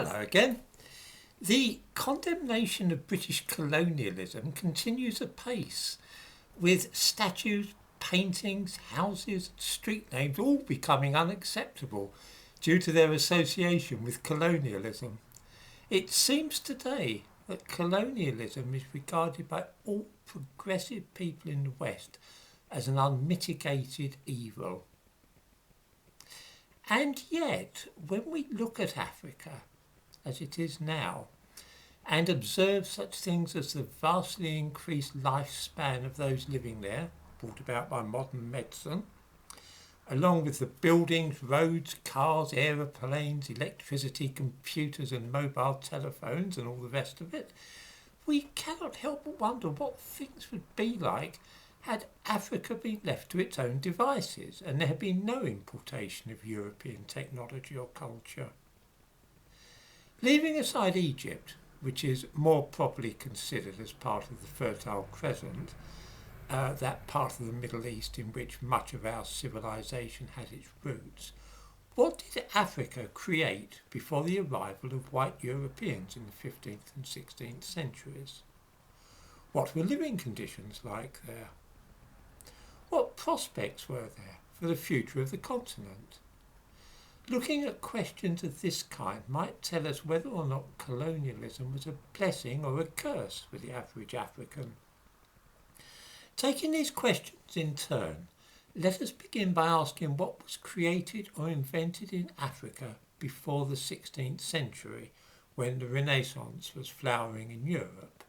Hello again. The condemnation of British colonialism continues apace, with statues, paintings, houses, street names all becoming unacceptable due to their association with colonialism. It seems today that colonialism is regarded by all progressive people in the West as an unmitigated evil. And yet, when we look at Africa as it is now, and observe such things as the vastly increased lifespan of those living there, brought about by modern medicine, along with the buildings, roads, cars, aeroplanes, electricity, computers and mobile telephones and all the rest of it, we cannot help but wonder what things would be like had Africa been left to its own devices and there had been no importation of European technology or culture. Leaving aside Egypt, which is more properly considered as part of the Fertile Crescent, that part of the Middle East in which much of our civilization has its roots, what did Africa create before the arrival of white Europeans in the 15th and 16th centuries? What were living conditions like there? What prospects were there for the future of the continent? Looking at questions of this kind might tell us whether or not colonialism was a blessing or a curse for the average African. Taking these questions in turn, let us begin by asking what was created or invented in Africa before the 16th century, when the Renaissance was flowering in Europe.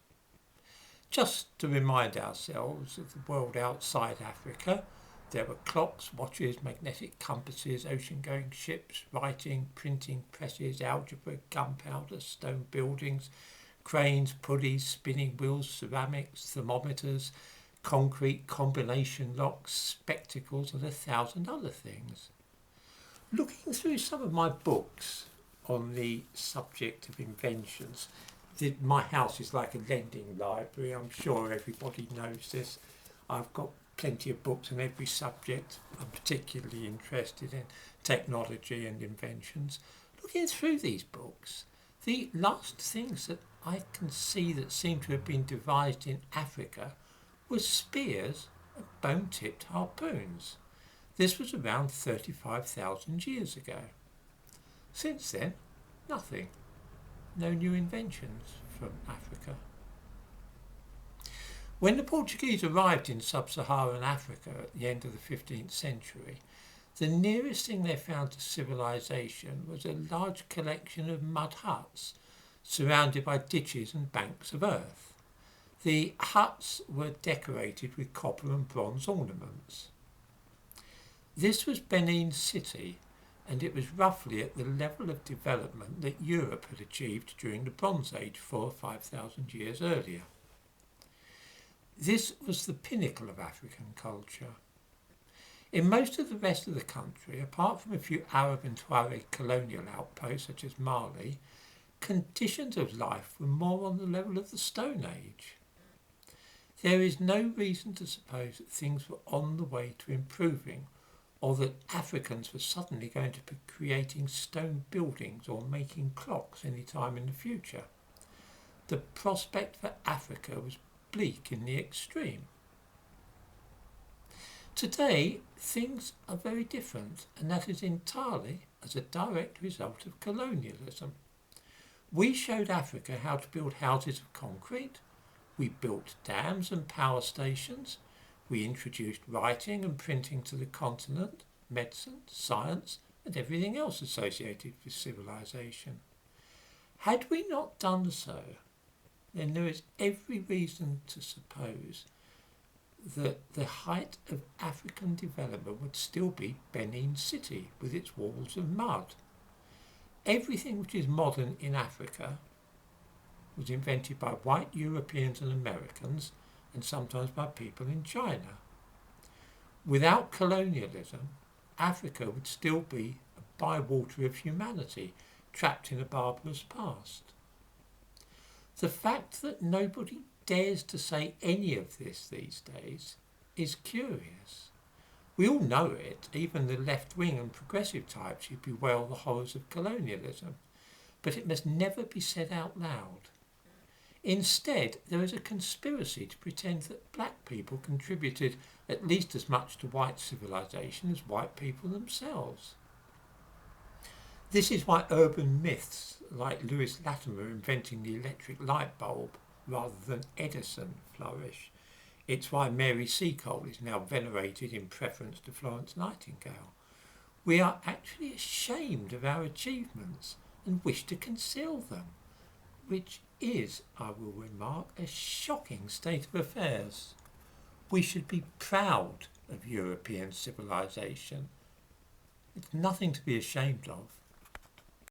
Just to remind ourselves of the world outside Africa, there were clocks, watches, magnetic compasses, ocean-going ships, writing, printing presses, algebra, gunpowder, stone buildings, cranes, pulleys, spinning wheels, ceramics, thermometers, concrete, combination locks, spectacles, and 1,000 other things. Looking through some of my books on the subject of inventions, my house is like a lending library. I'm sure everybody knows this. I've got plenty of books on every subject. I'm particularly interested in technology and inventions. Looking through these books, the last things that I can see that seem to have been devised in Africa were spears and bone-tipped harpoons. This was around 35,000 years ago. Since then, nothing. No new inventions from Africa. When the Portuguese arrived in sub-Saharan Africa at the end of the 15th century, the nearest thing they found to civilization was a large collection of mud huts surrounded by ditches and banks of earth. The huts were decorated with copper and bronze ornaments. This was Benin City, and it was roughly at the level of development that Europe had achieved during the Bronze Age 4,000 or 5,000 years earlier. This was the pinnacle of African culture. In most of the rest of the country, apart from a few Arab and Tuareg colonial outposts such as Mali, conditions of life were more on the level of the Stone Age. There is no reason to suppose that things were on the way to improving, or that Africans were suddenly going to be creating stone buildings or making clocks any time in the future. The prospect for Africa was bleak in the extreme. Today, things are very different, and that is entirely as a direct result of colonialism. We showed Africa how to build houses of concrete, we built dams and power stations, we introduced writing and printing to the continent, medicine, science, and everything else associated with civilization. Had we not done so, then there is every reason to suppose that the height of African development would still be Benin City with its walls of mud. Everything which is modern in Africa was invented by white Europeans and Americans, and sometimes by people in China. Without colonialism, Africa would still be a bywater of humanity, trapped in a barbarous past. The fact that nobody dares to say any of this these days is curious. We all know it, even the left-wing and progressive types who bewail the horrors of colonialism. but it must never be said out loud. Instead, there is a conspiracy to pretend that black people contributed at least as much to white civilization as white people themselves. This is why urban myths like Lewis Latimer inventing the electric light bulb rather than Edison flourish. It's why Mary Seacole is now venerated in preference to Florence Nightingale. We are actually ashamed of our achievements and wish to conceal them, which is, I will remark, a shocking state of affairs. We should be proud of European civilization. It's nothing to be ashamed of.